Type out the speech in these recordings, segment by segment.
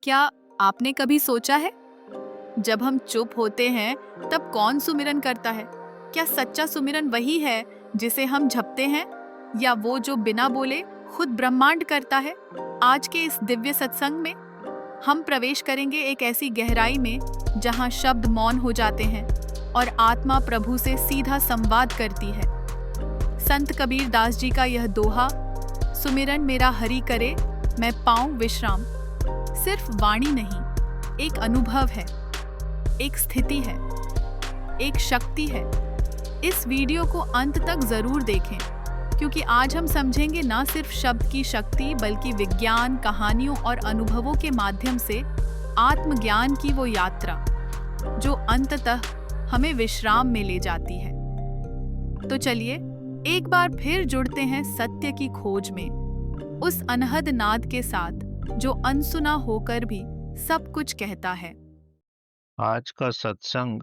क्या आपने कभी सोचा है, जब हम चुप होते हैं तब कौन सुमिरन करता है? क्या सच्चा सुमिरन वही है जिसे हम जपते हैं, या वो जो बिना बोले खुद ब्रह्मांड करता है? आज के इस दिव्य सत्संग में हम प्रवेश करेंगे एक ऐसी गहराई में जहां शब्द मौन हो जाते हैं और आत्मा प्रभु से सीधा संवाद करती है। संत कबीर दास जी का यह दोहा, सुमिरन मेरा हरि करे, मैं पाऊं विश्राम, सिर्फ वाणी नहीं, एक अनुभव है, एक स्थिति है, एक शक्ति है। इस वीडियो को अंत तक जरूर देखें, क्योंकि आज हम समझेंगे ना सिर्फ शब्द की शक्ति, बल्कि विज्ञान, कहानियों और अनुभवों के माध्यम से आत्मज्ञान की वो यात्रा जो अंततः हमें विश्राम में ले जाती है। तो चलिए एक बार फिर जुड़ते हैं सत्य की खोज में, उस अनहद नाद के साथ जो अनसुना होकर भी सब कुछ कहता है। आज का सत्संग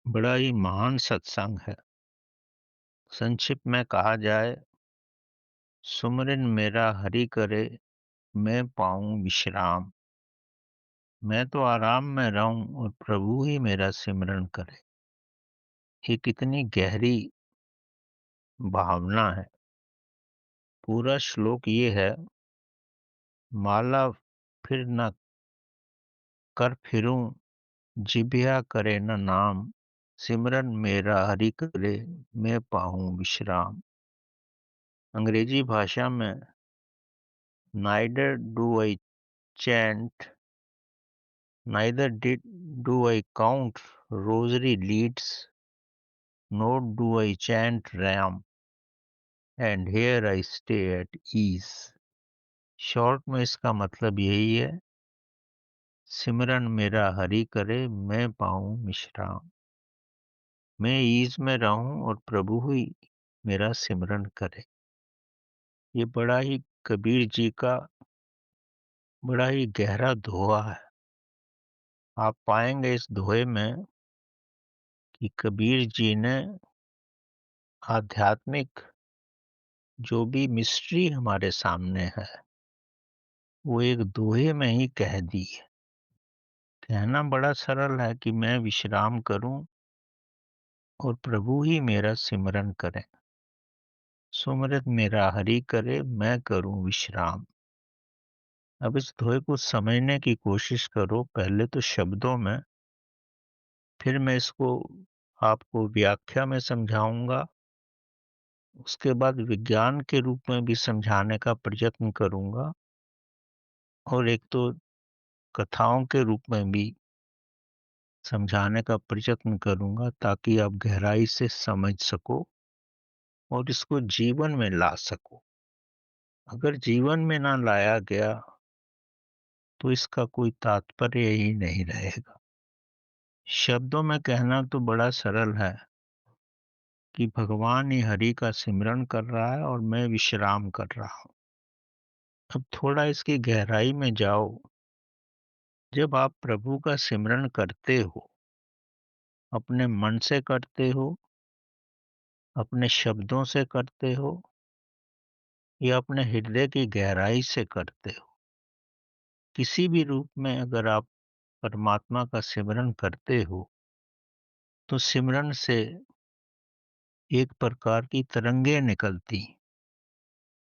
बड़ा ही महान सत्संग है। संक्षिप्त में कहा जाए, सुमिरन मेरा हरि करे, मैं पाऊं विश्राम। मैं तो आराम में रहूं और प्रभु ही मेरा सिमरन करे। ये कितनी गहरी भावना है। पूरा श्लोक ये है, माला फिर न कर फिरूं, जिभिया करे न नाम, सिमरन मेरा हरि करे, मैं पाऊं विश्राम। अंग्रेजी भाषा में, neither do I chant, neither did do I count rosary leads, nor do I chant Ram, and here I stay at ease. Short में इसका मतलब यही है, सिमरन मेरा हरि करे, मैं पाऊं विश्राम। मैं ईज में रहूं और प्रभु ही मेरा सिमरन करे। ये बड़ा ही कबीर जी का बड़ा ही गहरा दोहा है। आप पाएंगे इस दोहे में कि कबीर जी ने आध्यात्मिक जो भी मिस्ट्री हमारे सामने है, वो एक दोहे में ही कह दी है। कहना बड़ा सरल है कि मैं विश्राम करूं और प्रभु ही मेरा सिमरन करें। सुमिरन मेरा हरि करे, मैं करूं विश्राम। अब इस दोहे को समझने की कोशिश करो, पहले तो शब्दों में, फिर मैं इसको आपको व्याख्या में समझाऊंगा, उसके बाद विज्ञान के रूप में भी समझाने का प्रयत्न करूंगा, और एक तो कथाओं के रूप में भी समझाने का प्रयत्न करूंगा, ताकि आप गहराई से समझ सको और इसको जीवन में ला सको। अगर जीवन में ना लाया गया तो इसका कोई तात्पर्य ही नहीं रहेगा। शब्दों में कहना तो बड़ा सरल है कि भगवान ही हरि का सिमरन कर रहा है और मैं विश्राम कर रहा हूं। अब थोड़ा इसकी गहराई में जाओ। जब आप प्रभु का सिमरन करते हो, अपने मन से करते हो, अपने शब्दों से करते हो, या अपने हृदय की गहराई से करते हो, किसी भी रूप में अगर आप परमात्मा का सिमरन करते हो, तो सिमरन से एक प्रकार की तरंगे निकलती।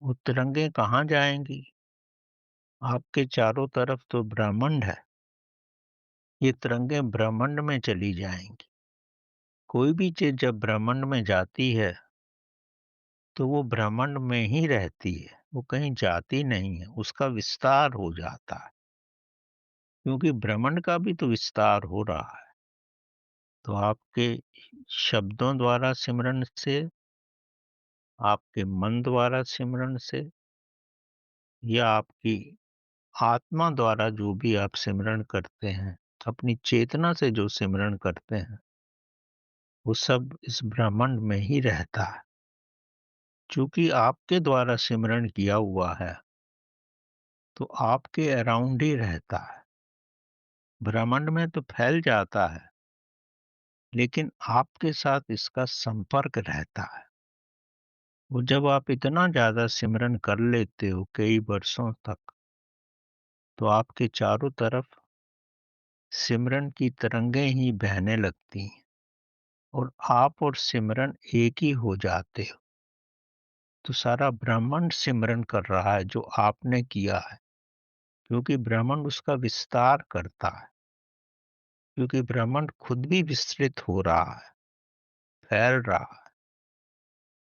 वो तरंगे कहाँ जाएंगी? आपके चारों तरफ तो ब्रह्मांड है, ये तरंगे ब्रह्मांड में चली जाएंगी। कोई भी चीज जब ब्रह्मांड में जाती है तो वो ब्रह्मांड में ही रहती है, वो कहीं जाती नहीं है, उसका विस्तार हो जाता है, क्योंकि ब्रह्मांड का भी तो विस्तार हो रहा है। तो आपके शब्दों द्वारा सिमरन से, आपके मन द्वारा सिमरन से, या आपकी आत्मा द्वारा जो भी आप सिमरन करते हैं, अपनी चेतना से जो सिमरन करते हैं, वो सब इस ब्रह्मांड में ही रहता है। चूंकि आपके द्वारा सिमरन किया हुआ है, तो आपके अराउंड ही रहता है। ब्रह्मांड में तो फैल जाता है, लेकिन आपके साथ इसका संपर्क रहता है। वो जब आप इतना ज्यादा सिमरन कर लेते हो कई वर्षों तक, तो आपके चारों तरफ सिमरन की तरंगें ही बहने लगती हैं और आप और सिमरन एक ही हो जाते हो। तो सारा ब्रह्मांड सिमरन कर रहा है जो आपने किया है, क्योंकि ब्रह्मांड उसका विस्तार करता है, क्योंकि ब्रह्मांड खुद भी विस्तृत हो रहा है, फैल रहा है।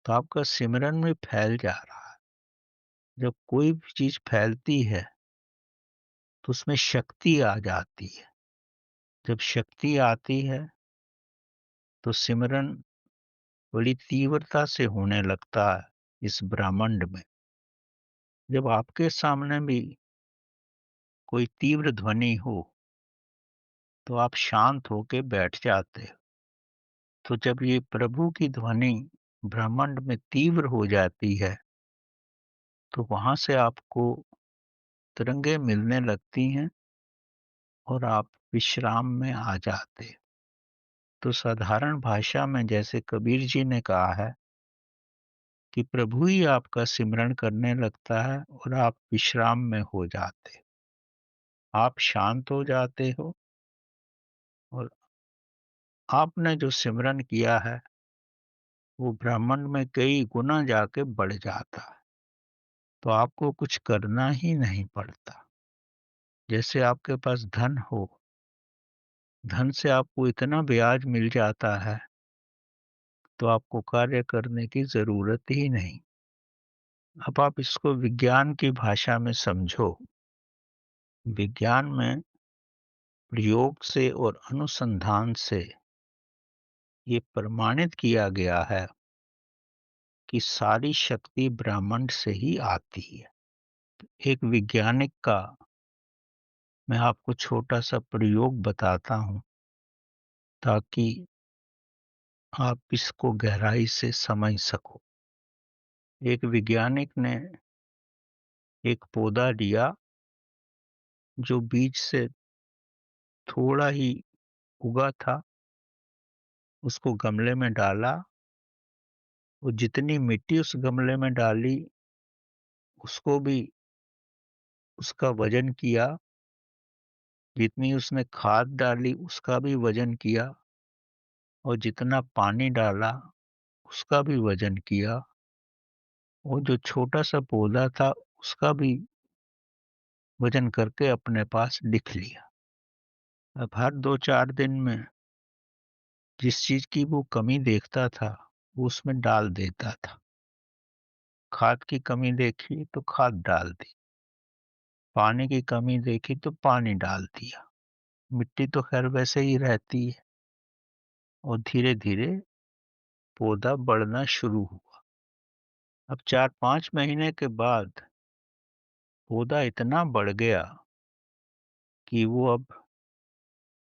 तो आपका सिमरन भी फैल जा रहा है। जब कोई भी चीज फैलती है तो उसमें शक्ति आ जाती है। जब शक्ति आती है तो सिमरन बड़ी तीव्रता से होने लगता है इस ब्रह्मांड में। जब आपके सामने भी कोई तीव्र ध्वनि हो तो आप शांत होके बैठ जाते हो। तो जब ये प्रभु की ध्वनि ब्रह्मांड में तीव्र हो जाती है तो वहां से आपको तरंगे मिलने लगती हैं और आप विश्राम में आ जाते हो। तो साधारण भाषा में जैसे कबीर जी ने कहा है कि प्रभु ही आपका सिमरण करने लगता है और आप विश्राम में हो जाते हो। आप शांत हो जाते हो और आपने जो सिमरन किया है वो ब्रह्मांड में कई गुना जाके बढ़ जाता है। तो आपको कुछ करना ही नहीं पड़ता। जैसे आपके पास धन हो, धन से आपको इतना ब्याज मिल जाता है तो आपको कार्य करने की जरूरत ही नहीं। अब आप इसको विज्ञान की भाषा में समझो। विज्ञान में प्रयोग से और अनुसंधान से ये प्रमाणित किया गया है कि सारी शक्ति ब्रह्मांड से ही आती है। एक वैज्ञानिक का मैं आपको छोटा-सा प्रयोग बताता हूँ ताकि आप इसको गहराई से समझ सको। एक वैज्ञानिक ने एक पौधा लिया जो बीज से थोड़ा ही उगा था, उसको गमले में डाला और जितनी मिट्टी उस गमले में डाली उसको भी उसका वजन किया, जितनी उसने खाद डाली उसका भी वजन किया और जितना पानी डाला उसका भी वजन किया और जो छोटा-सा पौधा था उसका भी वजन करके अपने पास लिख लिया। अब हर 2-4 दिन में जिस चीज़ की वो कमी देखता था, वो उसमें डाल देता था। खाद की कमी देखी तो खाद डाल दी, पानी की कमी देखी तो पानी डाल दिया। मिट्टी तो खैर वैसे ही रहती है और धीरे-धीरे पौधा बढ़ना शुरू हुआ। अब 4-5 महीने के बाद पौधा इतना बढ़ गया कि वो अब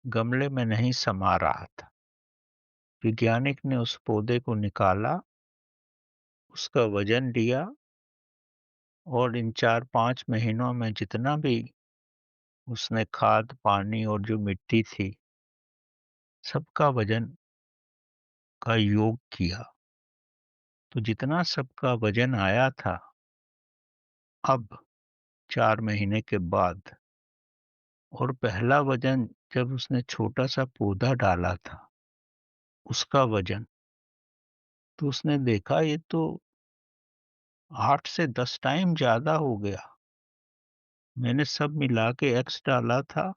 गमले में नहीं समा रहा था। वैज्ञानिक ने उस पौधे को निकाला, उसका वजन लिया और इन 4-5 महीनों में जितना भी उसने खाद, पानी और जो मिट्टी थी, सबका वजन का योग किया। तो जितना सबका वजन आया था, अब 4 महीने के बाद और पहला वजन जब उसने छोटा-सा पौधा डाला था, उसका वजन, तो उसने देखा ये तो 8 से 10 टाइम ज़्यादा हो गया। मैंने सब मिला के एक्स डाला था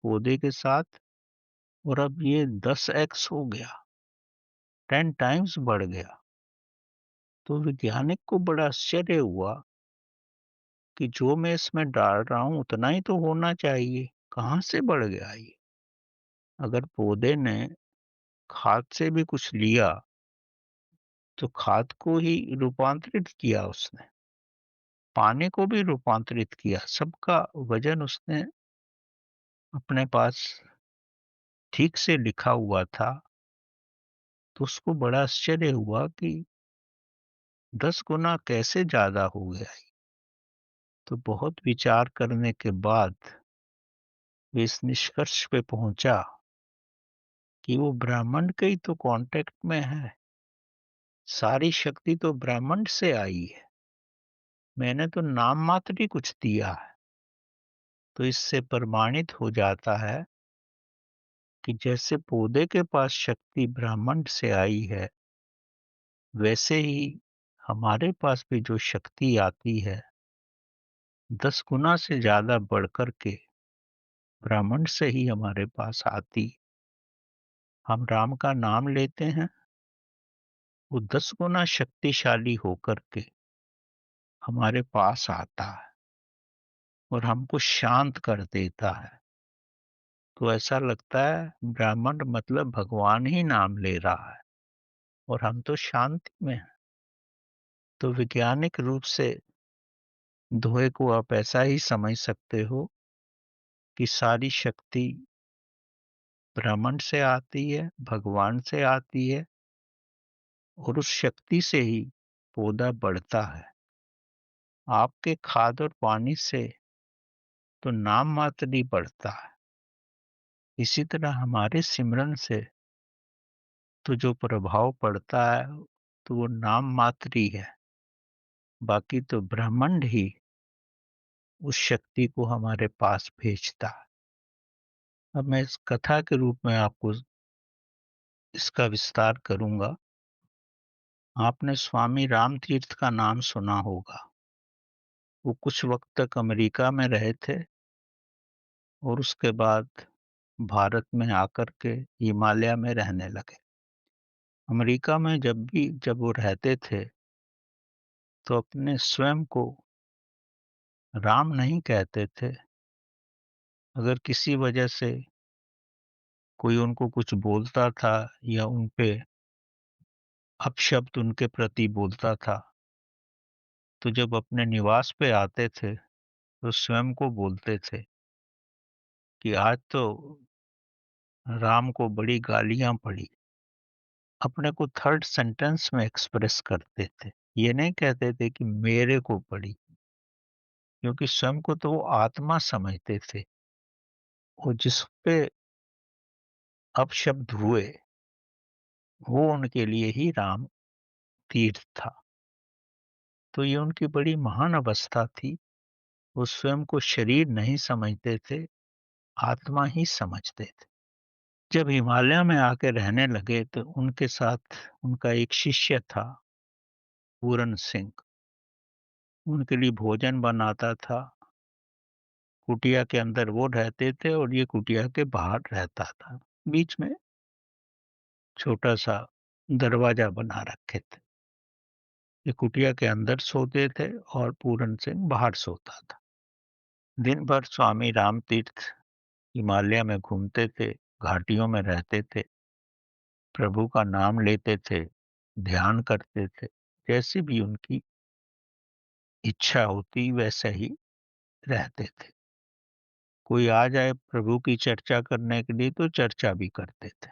पौधे के साथ और अब ये 10x हो गया, 10 टाइम्स बढ़ गया। तो वैज्ञानिक को बड़ा आश्चर्य हुआ कि जो मैं इसमें डाल रहा हूँ उतना ही तो होना चाहिए, कहाँ से बढ़ गया ये? अगर पौधे ने खाद से भी कुछ लिया, तो खाद को ही रूपांतरित किया उसने, पानी को भी रूपांतरित किया, सबका वजन उसने अपने पास ठीक से लिखा हुआ था। तो उसको बड़ा आश्चर्य हुआ कि 10 गुना कैसे ज़्यादा हो गया ये? तो बहुत विचार करने के बाद वो इस निष्कर्ष पे पहुँचा कि वो ब्रह्मांड के ही तो कॉन्टैक्ट में है। सारी शक्ति तो ब्रह्मांड से आई है। मैंने तो नाम मात्र ही कुछ दिया है। तो इससे प्रमाणित हो जाता है कि जैसे पौधे के पास शक्ति ब्रह्मांड से आई है, वैसे ही हमारे पास भी जो शक्ति आती है, 10 गुना से ज़्यादा बढ़कर के ब्रह्मांड से ही हमारे पास आती। हम राम का नाम लेते हैं, वो 10 गुना शक्तिशाली होकर के हमारे पास आता है और हमको शांत कर देता है। तो ऐसा लगता है ब्राह्मण मतलब भगवान ही नाम ले रहा है और हम तो शांति में हैं। तो वैज्ञानिक रूप से धुएँ को आप ऐसा ही समझ सकते हो कि सारी शक्ति ब्रह्मांड से आती है, भगवान से आती है और उस शक्ति से ही पौधा बढ़ता है। आपके खाद और पानी से तो नाम मात्र ही बढ़ता है। इसी तरह हमारे सिमरन से तो जो प्रभाव पड़ता है, तो वो नाम मात्र ही है। बाकी तो ब्रह्मांड ही उस शक्ति को हमारे पास भेजता है। अब मैं इस कथा के रूप में आपको इसका विस्तार करूँगा। आपने स्वामी रामतीर्थ का नाम सुना होगा। वो कुछ वक़्त तक अमेरिका में रहे थे और उसके बाद भारत में आकर के हिमालय में रहने लगे। अमेरिका में जब वो रहते थे, तो अपने स्वयं को राम नहीं कहते थे। अगर किसी वजह से कोई उनको कुछ बोलता था या उन पे अपशब्द उनके प्रति बोलता था, तो जब अपने निवास पे आते थे, तो स्वयं को बोलते थे कि आज तो राम को बड़ी गालियाँ पड़ी। अपने को थर्ड सेंटेंस में एक्सप्रेस करते थे। ये नहीं कहते थे कि मेरे को पड़ी, क्योंकि स्वयं को तो वो आत्मा समझते थे और जिस पे अपशब्द हुए, वो उनके लिए ही राम तीर्थ था। तो ये उनकी बड़ी महान अवस्था थी। वो स्वयं को शरीर नहीं समझते थे, आत्मा ही समझते थे। जब हिमालय में आके रहने लगे तो उनके साथ उनका एक शिष्य था, पूरन सिंह। उनके लिए भोजन बनाता था। कुटिया के अंदर वो रहते थे और ये कुटिया के बाहर रहता था। बीच में छोटा-सा दरवाजा बना रखे थे। ये कुटिया के अंदर सोते थे और पूरन सिंह बाहर सोता था। दिन भर स्वामी रामतीर्थ हिमालय में घूमते थे, घाटियों में रहते थे, प्रभु का नाम लेते थे, ध्यान करते थे। जैसी भी उनकी इच्छा होती वैसे ही रहते थे। कोई आ जाए प्रभु की चर्चा करने के लिए तो चर्चा भी करते थे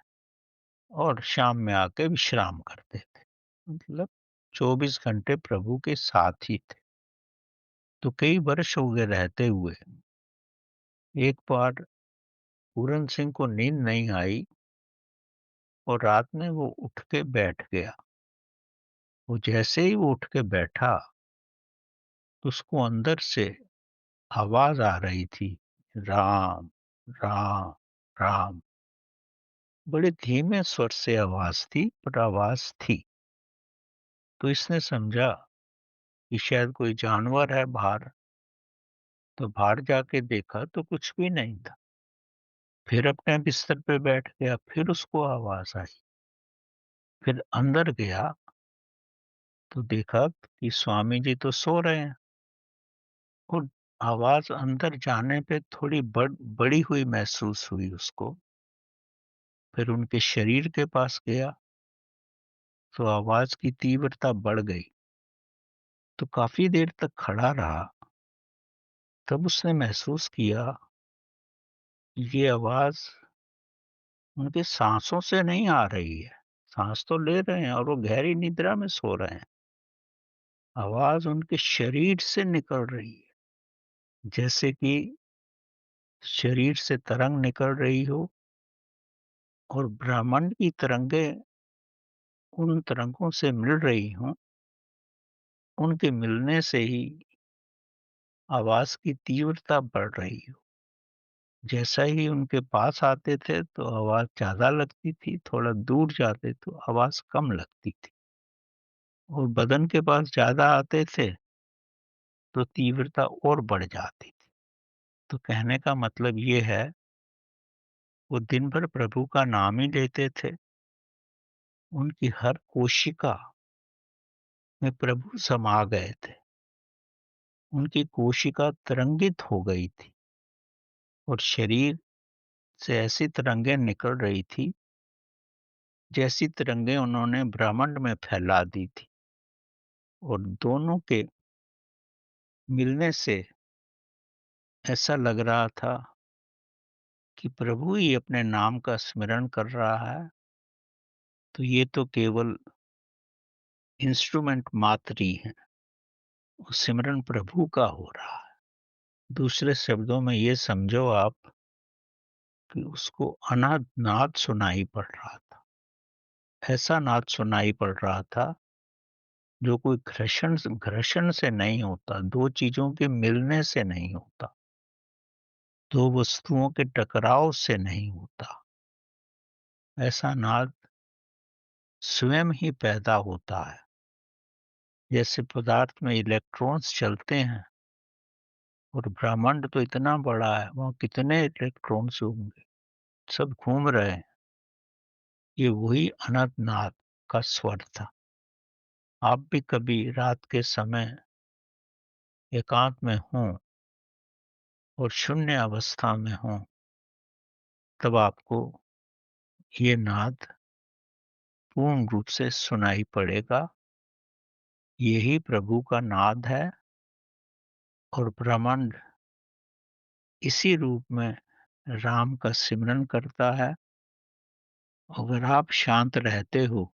और शाम में आके विश्राम करते थे। मतलब 24 घंटे प्रभु के साथ ही थे। तो कई वर्ष हो गए रहते हुए। एक बार पूरन सिंह को नींद नहीं आई और रात में वो उठ के बैठ गया। वो जैसे ही वो उठ के बैठा, तो उसको अंदर से आवाज आ रही थी, राम, राम, राम। बड़े धीमे स्वर से आवाज थी, पर आवाज थी। तो इसने समझा कि शायद कोई जानवर है बाहर। तो बाहर जाके देखा तो कुछ भी नहीं था। फिर अपने बिस्तर पे बैठ गया, फिर उसको आवाज आई। फिर अंदर गया तो देखा कि स्वामी जी तो सो रहे हैं और आवाज अंदर जाने पे थोड़ी बड़ी हुई महसूस हुई उसको। फिर उनके शरीर के पास गया तो आवाज की तीव्रता बढ़ गई। तो काफी देर तक खड़ा रहा। तब उसने महसूस किया ये आवाज उनके सांसों से नहीं आ रही है। सांस तो ले रहे हैं और वो गहरी निद्रा में सो रहे हैं। आवाज उनके शरीर से निकल रही है, जैसे कि शरीर से तरंग निकल रही हो और ब्रह्मांड की तरंगें उन तरंगों से मिल रही हों। उनके मिलने से ही आवाज की तीव्रता बढ़ रही हो। जैसा ही उनके पास आते थे तो आवाज़ ज़्यादा लगती थी, थोड़ा दूर जाते तो आवाज़ कम लगती थी और बदन के पास ज़्यादा आते थे तो तीव्रता और बढ़ जाती थी। तो कहने का मतलब ये है, वो दिन भर प्रभु का नाम ही लेते थे, उनकी हर कोशिका में प्रभु समा गए थे, उनकी कोशिका तरंगित हो गई थी और शरीर से ऐसी तरंगें निकल रही थी, जैसी तरंगें उन्होंने ब्रह्मांड में फैला दी थी और दोनों के मिलने से ऐसा लग रहा था कि प्रभु ही अपने नाम का स्मरण कर रहा है, तो ये तो केवल इंस्ट्रूमेंट मात्र ही है, वो सिमरन प्रभु का हो रहा है। दूसरे शब्दों में ये समझो आप कि उसको अनाद नाद सुनाई पड़ रहा था। ऐसा नाद सुनाई पड़ रहा था जो कोई घर्षण से नहीं होता, 2 चीज़ों के मिलने से नहीं होता, 2 वस्तुओं के टकराव से नहीं होता। ऐसा नाद स्वयं ही पैदा होता है। जैसे पदार्थ में इलेक्ट्रॉन्स चलते हैं और ब्रह्मांड तो इतना बड़ा है, वहाँ कितने इलेक्ट्रॉन्स होंगे, सब घूम रहे हैं। ये वही अनंत नाद का स्वर था। आप भी कभी रात के समय एकांत में हों और शून्य अवस्था में हों, तब आपको ये नाद पूर्ण रूप से सुनाई पड़ेगा। यही प्रभु का नाद है और ब्रह्मांड इसी रूप में राम का सिमरन करता है। अगर आप शांत रहते हो,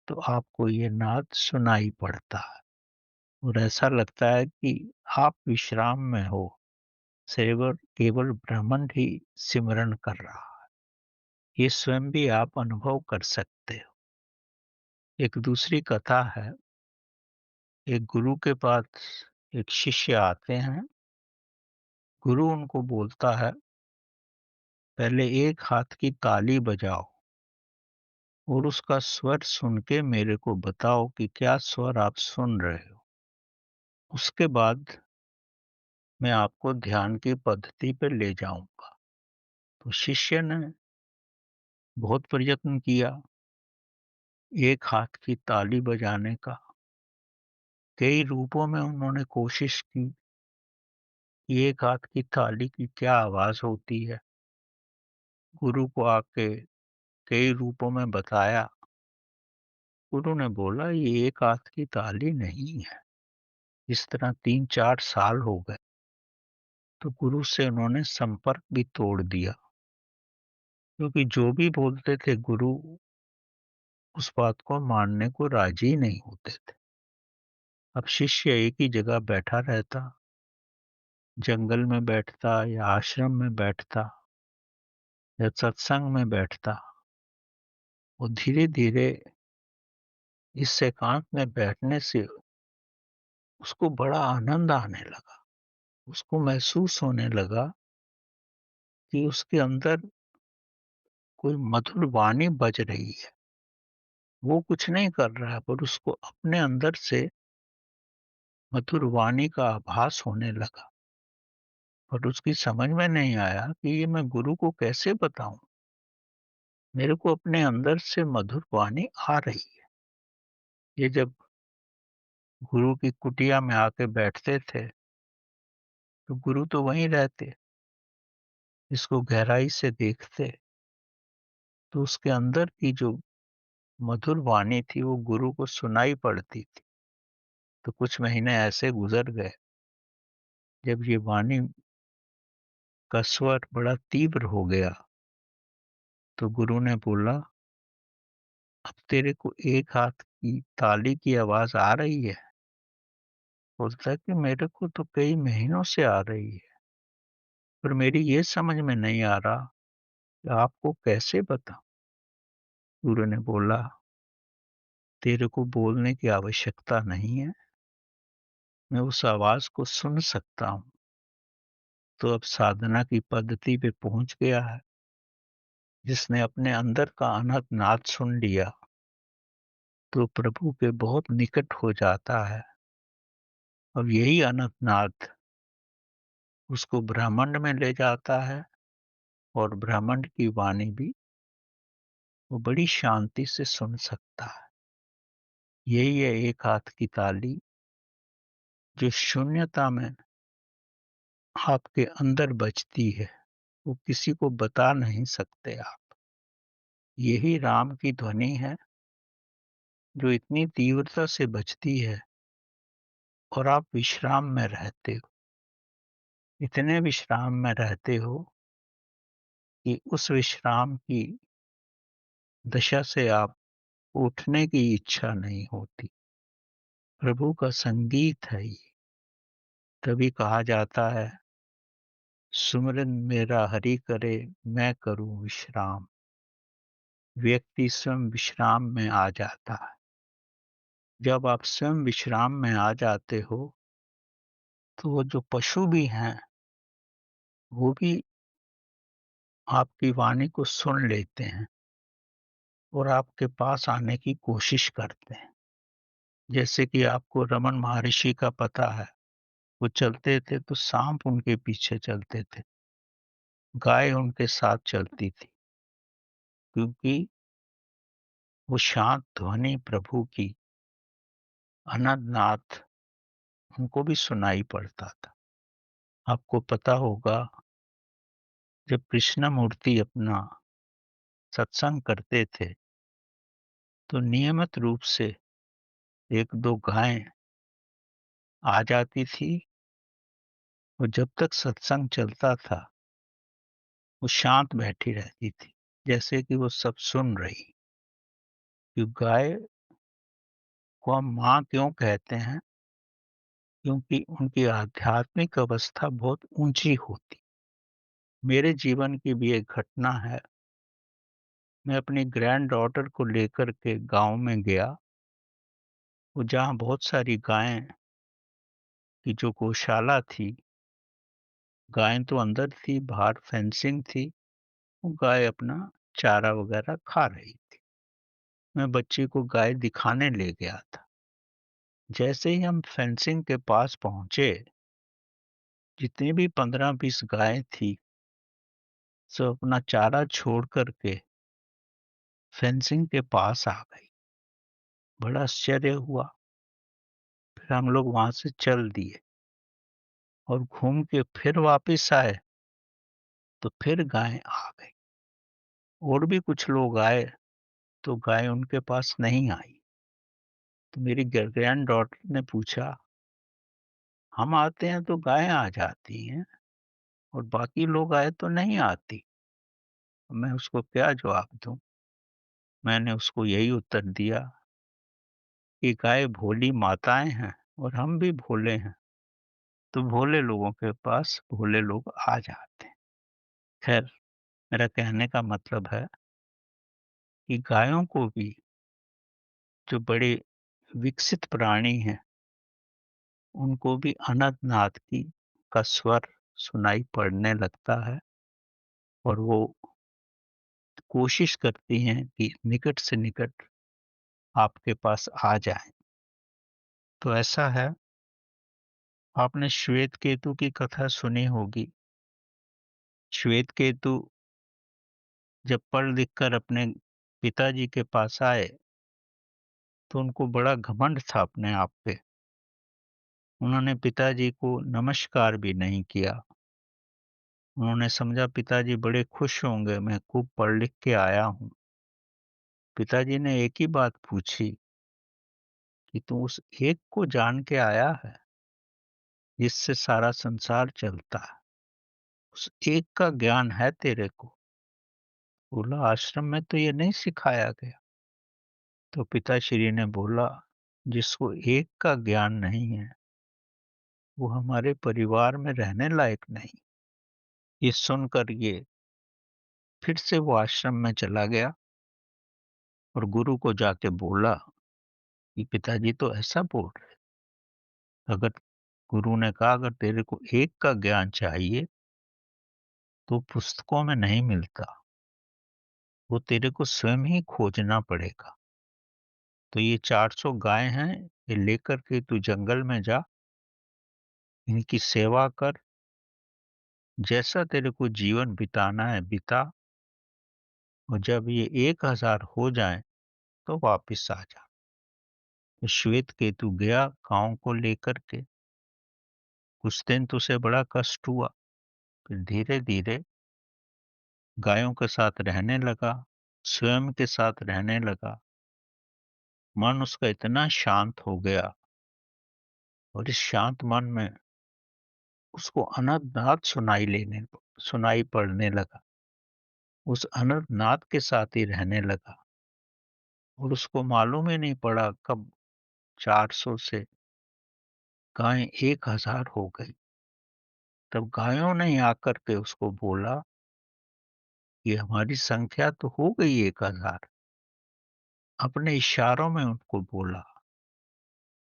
तो आपको ये नाद सुनाई पड़ता है और ऐसा लगता है कि आप विश्राम में हो, सेवर केवल ब्रह्मांड ही सिमरन कर रहा है। ये स्वयं भी आप अनुभव कर सकते हो। एक दूसरी कथा है, एक गुरु के पास एक शिष्य आते हैं, गुरु उनको बोलता है, पहले एक हाथ की ताली बजाओ और उसका स्वर सुन के मेरे को बताओ कि क्या स्वर आप सुन रहे हो। उसके बाद मैं आपको ध्यान की पद्धति पे ले जाऊंगा। तो शिष्य ने बहुत प्रयत्न किया एक हाथ की ताली बजाने का। कई रूपों में उन्होंने कोशिश की कि एक हाथ की ताली की क्या आवाज होती है। गुरु को आके कई रूपों में बताया। गुरु ने बोला ये एक हाथ की ताली नहीं है। इस तरह 3-4 साल हो गए, तो गुरु से उन्होंने संपर्क भी तोड़ दिया, क्योंकि जो भी बोलते थे गुरु उस बात को मानने को राजी नहीं होते थे। अब शिष्य एक ही जगह बैठा रहता, जंगल में बैठता या आश्रम में बैठता या सत्संग में बैठता, और धीरे-धीरे इस एकांत में बैठने से उसको बड़ा आनंद आने लगा। उसको महसूस होने लगा कि उसके अंदर कोई मधुर वाणी बज रही है। वो कुछ नहीं कर रहा है, पर उसको अपने अंदर से मधुर वाणी का आभास होने लगा। और उसकी समझ में नहीं आया कि ये मैं गुरु को कैसे बताऊं। मेरे को अपने अंदर से मधुर वाणी आ रही है। ये जब गुरु की कुटिया में आके बैठते थे, तो गुरु तो वहीं रहते, इसको गहराई से देखते, तो उसके अंदर की जो मधुर वाणी थी वो गुरु को सुनाई पड़ती थी। तो कुछ महीने ऐसे गुजर गए, जब ये वाणी का स्वर बड़ा तीव्र हो गया, तो गुरु ने बोला, अब तेरे को एक हाथ की ताली की आवाज आ रही है। बोलता है कि मेरे को तो कई महीनों से आ रही है, पर मेरी ये समझ में नहीं आ रहा कि आपको कैसे बताऊं। गुरु ने बोला, तेरे को बोलने की आवश्यकता नहीं है, मैं उस आवाज को सुन सकता हूँ। तो अब साधना की पद्धति पे पहुंच गया है। जिसने अपने अंदर का अनंत नाद सुन लिया, तो प्रभु के बहुत निकट हो जाता है। अब यही अनंत नाद उसको ब्रह्मांड में ले जाता है, और ब्रह्मांड की वाणी भी वो बड़ी शांति से सुन सकता है। यही है एक हाथ की ताली, जो शून्यता में आपके अंदर बजती है। वो किसी को बता नहीं सकते आप। यही राम की ध्वनि है, जो इतनी तीव्रता से बजती है और आप विश्राम में रहते हो। इतने विश्राम में रहते हो कि उस विश्राम की दशा से आप उठने की इच्छा नहीं होती। प्रभु का संगीत है ये। तभी कहा जाता है, सुमिरन मेरा हरि करे, मैं करूं विश्राम। व्यक्ति स्वयं विश्राम में आ जाता है। जब आप स्वयं विश्राम में आ जाते हो, तो वो जो पशु भी हैं, वो भी आपकी वाणी को सुन लेते हैं और आपके पास आने की कोशिश करते हैं। जैसे कि आपको रमन महर्षि का पता है, वो चलते थे तो सांप उनके पीछे चलते थे, गाय उनके साथ चलती थी, क्योंकि वो शांत ध्वनि प्रभु की, अनंत नाद उनको भी सुनाई पड़ता था। आपको पता होगा, जब कृष्णमूर्ति अपना सत्संग करते थे, तो नियमित रूप से 1-2 गायें आ जाती थी, और जब तक सत्संग चलता था, वो शांत बैठी रहती थी, जैसे कि वो सब सुन रही। कि गाय को हम माँ क्यों कहते हैं? क्योंकि उनकी आध्यात्मिक अवस्था बहुत ऊँची होती। मेरे जीवन की भी एक घटना है। मैं अपनी ग्रैंड डॉटर को लेकर के गाँव में गया, वो जहाँ बहुत सारी गायें की जो गौशाला थी, गायें तो अंदर थी, बाहर फेंसिंग थी, वो गाय अपना चारा वगैरह खा रही थी। मैं बच्ची को गाय दिखाने ले गया था। जैसे ही हम फेंसिंग के पास पहुँचे, जितनी भी 15-20 गायें थी, सब अपना चारा छोड़ कर के फेंसिंग के पास आ गई। बड़ा आश्चर्य हुआ। फिर हम लोग वहाँ से चल दिए और घूम के फिर वापस आए, तो फिर गायें आ गई। और भी कुछ लोग आए, तो गाय उनके पास नहीं आई। तो मेरी ग्रैंड डॉटर ने पूछा, हम आते हैं तो गायें आ जाती हैं, और बाकी लोग आए तो नहीं आती। मैं उसको क्या जवाब दूँ? मैंने उसको यही उत्तर दिया कि गाय भोली माताएँ हैं, और हम भी भोले हैं, तो भोले लोगों के पास भोले लोग आ जाते हैं। खैर, मेरा कहने का मतलब है कि गायों को भी, जो बड़े विकसित प्राणी हैं, उनको भी अनंत नाद का स्वर सुनाई पड़ने लगता है, और वो कोशिश करती हैं कि निकट से निकट आपके पास आ जाएँ। तो ऐसा है, आपने श्वेत केतु की कथा सुनी होगी। श्वेत केतु जब पढ़ लिख कर अपने पिताजी के पास आए, तो उनको बड़ा घमंड था अपने आप पे। उन्होंने पिताजी को नमस्कार भी नहीं किया। उन्होंने समझा पिताजी बड़े खुश होंगे, मैं खूब पढ़ लिख के आया हूँ। पिताजी ने एक ही बात पूछी कि तू उस एक को जान के आया है, जिससे सारा संसार चलता है? उस एक का ज्ञान है तेरे को? बोला, आश्रम में तो ये नहीं सिखाया गया। तो पिताश्री ने बोला, जिसको एक का ज्ञान नहीं है, वो हमारे परिवार में रहने लायक नहीं। ये सुनकर ये फिर से वो आश्रम में चला गया, और गुरु को जाके बोला कि पिताजी तो ऐसा बोल रहे। अगर गुरु ने कहा, अगर तेरे को एक का ज्ञान चाहिए, तो पुस्तकों में नहीं मिलता, वो तेरे को स्वयं ही खोजना पड़ेगा। तो ये 400 गाय हैं, ये लेकर के तू जंगल में जा, इनकी सेवा कर, जैसा तेरे को जीवन बिताना है बिता, और जब ये 1000 हो जाएँ तो वापिस आ जा। तो श्वेत केतु गया गाँव को लेकर के, कुछ दिन तो उसे बड़ा कष्ट हुआ, फिर धीरे-धीरे गायों के साथ रहने लगा, स्वयं के साथ रहने लगा। मन उसका इतना शांत हो गया और इस शांत मन में उसको अनर्गनाद सुनाई पड़ने लगा। उस अनर्गनाद के साथ ही रहने लगा और उसको मालूम ही नहीं पड़ा कब 400 से गायें 1000 हो गई। तब गायों ने आकर के उसको बोला कि हमारी संख्या तो हो गई 1000। अपने इशारों में उनको बोला,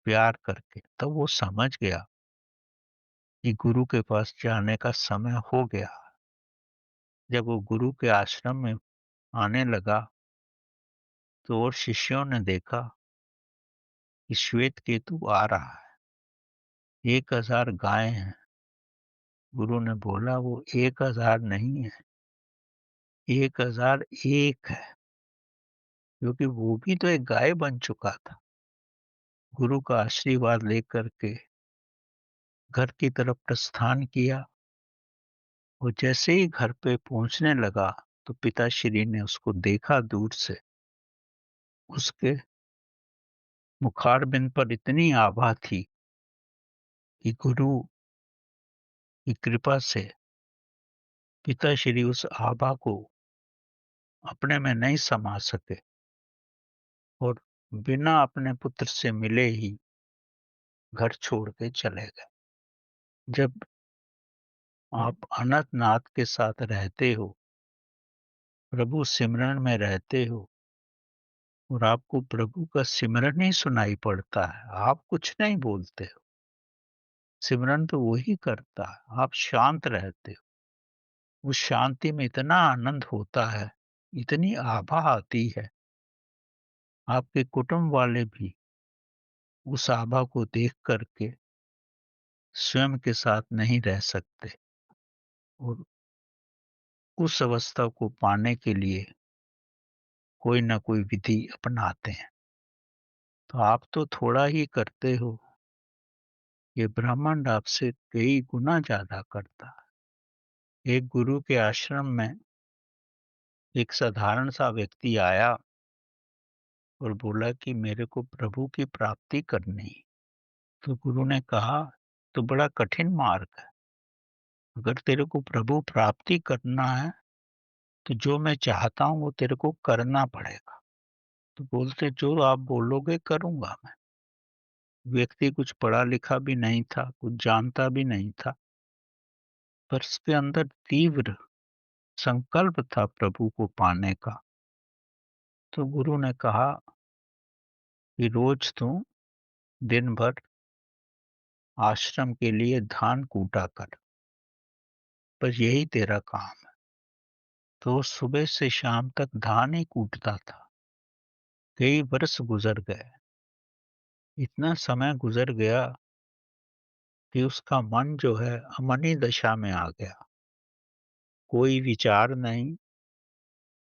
प्यार करके। तब वो समझ गया कि गुरु के पास जाने का समय हो गया। जब वो गुरु के आश्रम में आने लगा, तो और शिष्यों ने देखा कि श्वेत केतु आ रहा है, 1000 गाय हैं। गुरु ने बोला वो 1000 नहीं है, 1001 है, क्योंकि वो भी तो एक गाय बन चुका था। गुरु का आशीर्वाद लेकर के घर की तरफ प्रस्थान किया। वो जैसे ही घर पे पहुंचने लगा, तो पिताश्री ने उसको देखा दूर से। उसके मुखारबिंद पर इतनी आभा थी कि गुरु की कृपा से पिताश्री उस आभा को अपने में नहीं समा सके और बिना अपने पुत्र से मिले ही घर छोड़ के चले गए। जब आप अनंतनाथ के साथ रहते हो, प्रभु सिमरन में रहते हो और आपको प्रभु का सिमरन ही सुनाई पड़ता है, आप कुछ नहीं बोलते हो, सिमरन तो वही करता है, आप शांत रहते हो। उस शांति में इतना आनंद होता है, इतनी आभा आती है, आपके कुटुंब वाले भी उस आभा को देख करके स्वयं के साथ नहीं रह सकते और उस अवस्था को पाने के लिए कोई ना कोई विधि अपनाते हैं। तो आप तो थोड़ा ही करते हो, ये ब्रह्मांड आपसे कई गुना ज़्यादा करता है। एक गुरु के आश्रम में एक साधारण सा व्यक्ति आया और बोला कि मेरे को प्रभु की प्राप्ति करनी है। तो गुरु ने कहा, तो बड़ा कठिन मार्ग है। अगर तेरे को प्रभु प्राप्ति करना है, तो जो मैं चाहता हूँ वो तेरे को करना पड़ेगा। तो बोलते जो आप बोलोगे करूँगा मैं। व्यक्ति कुछ पढ़ा लिखा भी नहीं था, कुछ जानता भी नहीं था, पर उसके अंदर तीव्र संकल्प था प्रभु को पाने का। तो गुरु ने कहा कि रोज तू दिन भर आश्रम के लिए धान कूटा कर, बस यही तेरा काम है। तो वो सुबह से शाम तक धान ही कूटता था। कई वर्ष गुजर गए। इतना समय गुजर गया कि उसका मन जो है अमनी दशा में आ गया। कोई विचार नहीं,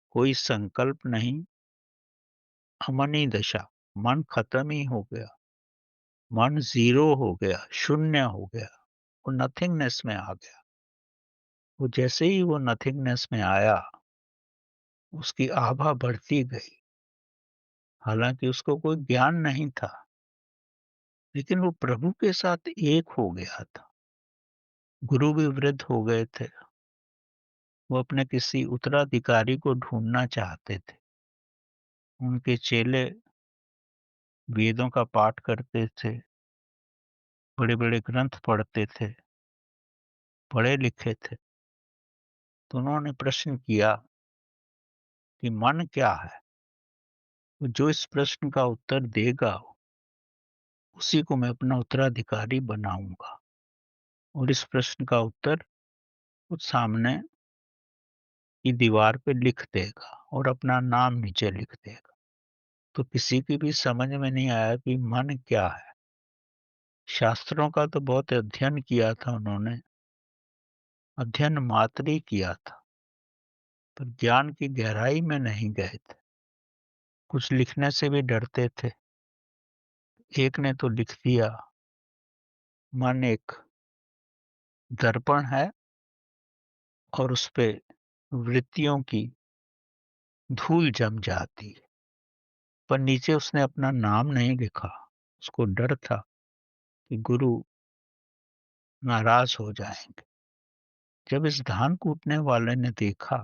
कोई संकल्प नहीं, अमनी दशा। मन खत्म ही हो गया। मन ज़ीरो हो गया, शून्य हो गया। वो नथिंगनेस में आ गया। वो जैसे ही वो नथिंगनेस में आया, उसकी आभा बढ़ती गई। हालाँकि उसको कोई ज्ञान नहीं था, लेकिन वो प्रभु के साथ एक हो गया था। गुरु भी वृद्ध हो गए थे। वो अपने किसी उत्तराधिकारी को ढूँढना चाहते थे। उनके चेले वेदों का पाठ करते थे, बड़े-बड़े ग्रंथ पढ़ते थे, पढ़े लिखे थे। तो उन्होंने प्रश्न किया कि मन क्या है? तो जो इस प्रश्न का उत्तर देगा, उसी को मैं अपना उत्तराधिकारी बनाऊँगा। और इस प्रश्न का उत्तर कुछ सामने कि दीवार पे लिख देगा और अपना नाम नीचे लिख देगा। तो किसी की भी समझ में नहीं आया कि मन क्या है। शास्त्रों का तो बहुत अध्ययन किया था उन्होंने, अध्ययन मात्र ही किया था, पर ज्ञान की गहराई में नहीं गए थे। कुछ लिखने से भी डरते थे। एक ने तो लिख दिया, मन एक दर्पण है और उस पे वृत्तियों की धूल जम जाती है। पर नीचे उसने अपना नाम नहीं लिखा। उसको डर था कि गुरु नाराज हो जाएंगे। जब इस धान कूटने वाले ने देखा,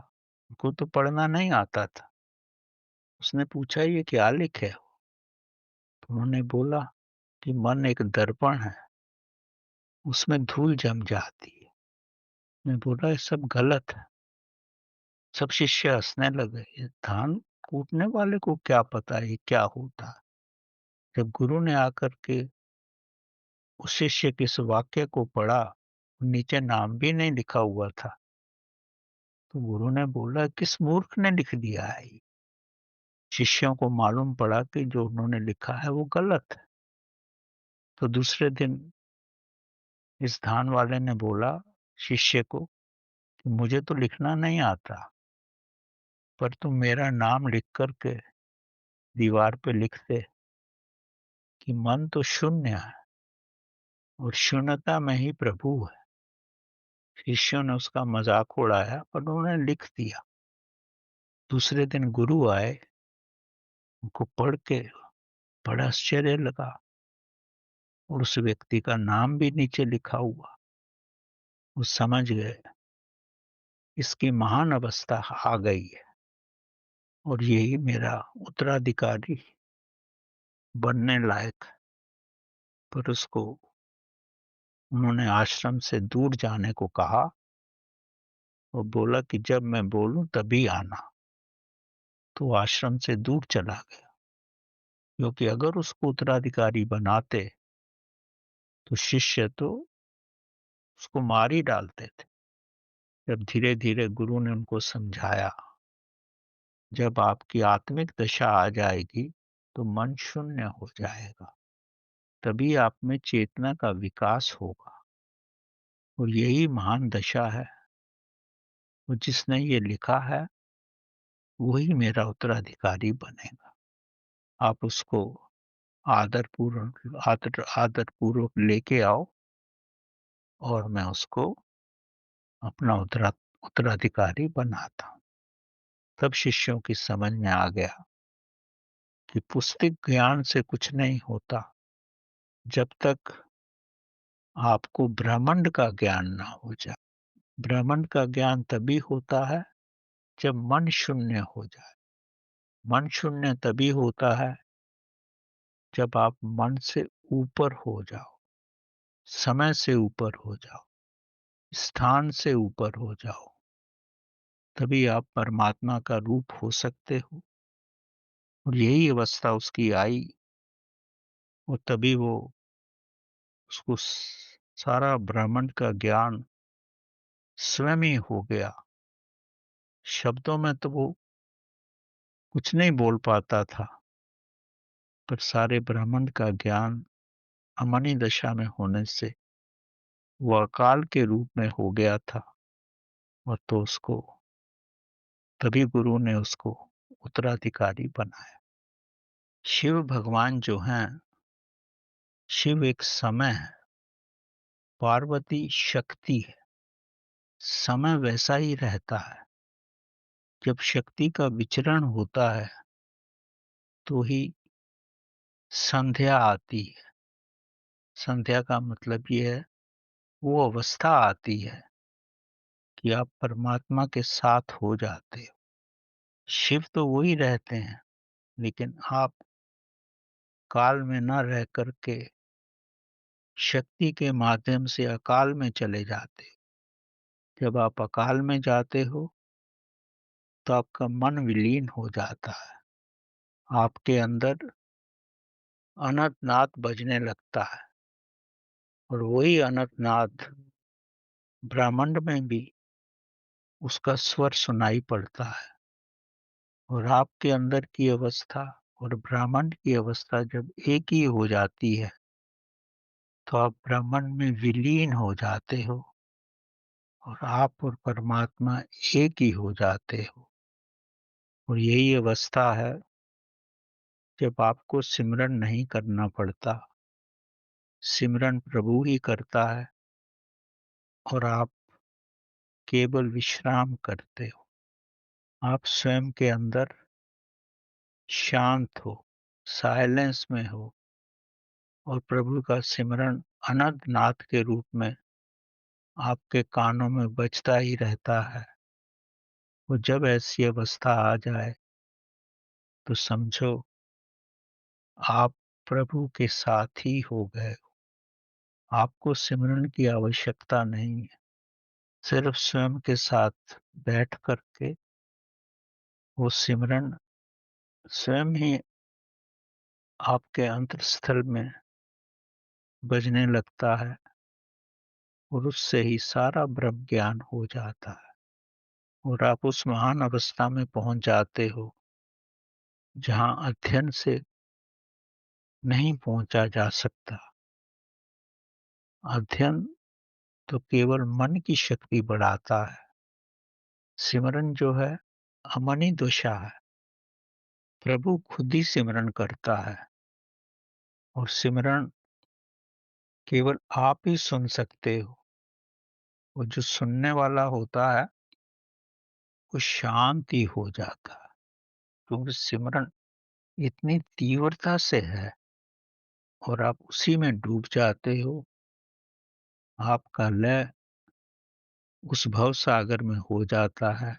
उसको तो पढ़ना नहीं आता था, उसने पूछा ये क्या लिखे हो? तो उन्होंने बोला कि मन एक दर्पण है, उसमें धूल जम जाती है। मैं बोला ये सब गलत है। सब शिष्य हंसने लगे। ये धान कूटने वाले को क्या पता है ये क्या होता है। जब गुरु ने आकर के उस शिष्य के इस वाक्य को पढ़ा, नीचे नाम भी नहीं लिखा हुआ था, तो गुरु ने बोला किस मूर्ख ने लिख दिया है ये? शिष्यों को मालूम पड़ा कि जो उन्होंने लिखा है वो गलत है। तो दूसरे दिन इस धान वाले ने बोला शिष्य को कि मुझे तो लिखना नहीं आता, पर तुम मेरा नाम लिख कर के दीवार पे लिख दे कि मन तो शून्य है और शून्यता में ही प्रभु है। शिष्यों ने उसका मजाक उड़ाया पर उन्होंने लिख दिया। दूसरे दिन गुरु आए, उनको पढ़ के बड़ा आश्चर्य लगा और उस व्यक्ति का नाम भी नीचे लिखा हुआ। वो समझ गए इसकी महान अवस्था आ गई है और यही मेरा उत्तराधिकारी बनने लायक है। पर उसको उन्होंने आश्रम से दूर जाने को कहा और बोला कि जब मैं बोलूं तभी आना। तो वो आश्रम से दूर चला गया, क्योंकि अगर उसको उत्तराधिकारी बनाते तो शिष्य तो उसको मार ही डालते थे। जब धीरे धीरे गुरु ने उनको समझाया, जब आपकी आत्मिक दशा आ जाएगी तो मन शून्य हो जाएगा, तभी आप में चेतना का विकास होगा और यही महान दशा है। और जिसने ये लिखा है वही मेरा उत्तराधिकारी बनेगा। आप उसको आदर पूर्वक लेके आओ और मैं उसको अपना उत्तराधिकारी बनाता हूँ। तब शिष्यों की समझ में आ गया कि पुस्तक ज्ञान से कुछ नहीं होता जब तक आपको ब्रह्मांड का ज्ञान ना हो जाए। ब्रह्मांड का ज्ञान तभी होता है जब मन शून्य हो जाए। मन शून्य तभी होता है जब आप मन से ऊपर हो जाओ, समय से ऊपर हो जाओ, स्थान से ऊपर हो जाओ। तभी आप परमात्मा का रूप हो सकते हो। और यही अवस्था उसकी आई और तभी वो उसको सारा ब्रह्मांड का ज्ञान स्वयं ही हो गया। शब्दों में तो वो कुछ नहीं बोल पाता था, पर सारे ब्रह्मांड का ज्ञान अमनी दशा में होने से वो अकाल के रूप में हो गया था। और तो उसको तभी गुरु ने उसको उत्तराधिकारी बनाया। शिव भगवान जो हैं, शिव एक समय है, पार्वती शक्ति है। समय वैसा ही रहता है। जब शक्ति का विचरण होता है तो ही संध्या आती है। संध्या का मतलब ये है वो अवस्था आती है कि आप परमात्मा के साथ हो जाते हो। शिव तो वही रहते हैं, लेकिन आप काल में न रह करके शक्ति के माध्यम से अकाल में चले जाते हो। जब आप अकाल में जाते हो तो आपका मन विलीन हो जाता है। आपके अंदर अनंत नाद बजने लगता है और वही अनंत नाद ब्रह्मांड में भी उसका स्वर सुनाई पड़ता है। और आपके अंदर की अवस्था और ब्रह्मांड की अवस्था जब एक ही हो जाती है, तो आप ब्रह्मांड में विलीन हो जाते हो और आप और परमात्मा एक ही हो जाते हो। और यही अवस्था है जब आपको सिमरन नहीं करना पड़ता, सिमरन प्रभु ही करता है और आप केवल विश्राम करते हो। आप स्वयं के अंदर शांत हो, साइलेंस में हो और प्रभु का सिमरन अनंत नाद के रूप में आपके कानों में बजता ही रहता है। और जब ऐसी अवस्था आ जाए तो समझो आप प्रभु के साथ ही हो गए हो। आपको सिमरन की आवश्यकता नहीं है। सिर्फ स्वयं के साथ बैठ कर के वो सिमरन स्वयं ही आपके अंतस्थल में बजने लगता है और उससे ही सारा ब्रह्म ज्ञान हो जाता है और आप उस महान अवस्था में पहुंच जाते हो जहां अध्ययन से नहीं पहुंचा जा सकता। अध्ययन तो केवल मन की शक्ति बढ़ाता है। सिमरन जो है अमनी दशा है। प्रभु खुद ही सिमरन करता है और सिमरन केवल आप ही सुन सकते हो। और जो सुनने वाला होता है वो शांत ही हो जाता है, क्योंकि सिमरन इतनी तीव्रता से है और आप उसी में डूब जाते हो। आपका लय उस भव सागर में हो जाता है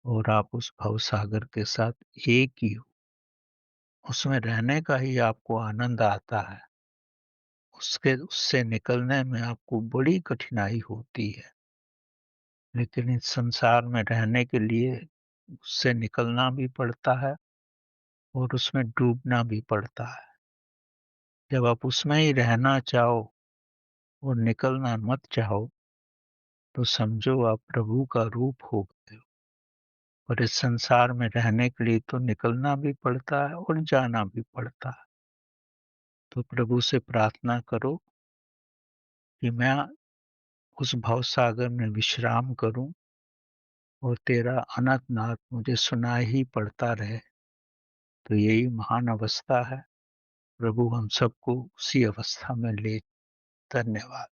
और आप उस भव सागर के साथ एक ही हो। उसमें रहने का ही आपको आनंद आता है। उससे निकलने में आपको बड़ी कठिनाई होती है, लेकिन इस संसार में रहने के लिए उससे निकलना भी पड़ता है और उसमें डूबना भी पड़ता है। जब आप उसमें ही रहना चाहो और निकलना मत चाहो, तो समझो आप प्रभु का रूप हो गए हो। और इस संसार में रहने के लिए तो निकलना भी पड़ता है और जाना भी पड़ता है। तो प्रभु से प्रार्थना करो कि मैं उस भवसागर में विश्राम करूं और तेरा अनंत नाद मुझे सुनाई ही पड़ता रहे। तो यही महान अवस्था है। प्रभु हम सबको उसी अवस्था में ले। धन्यवाद।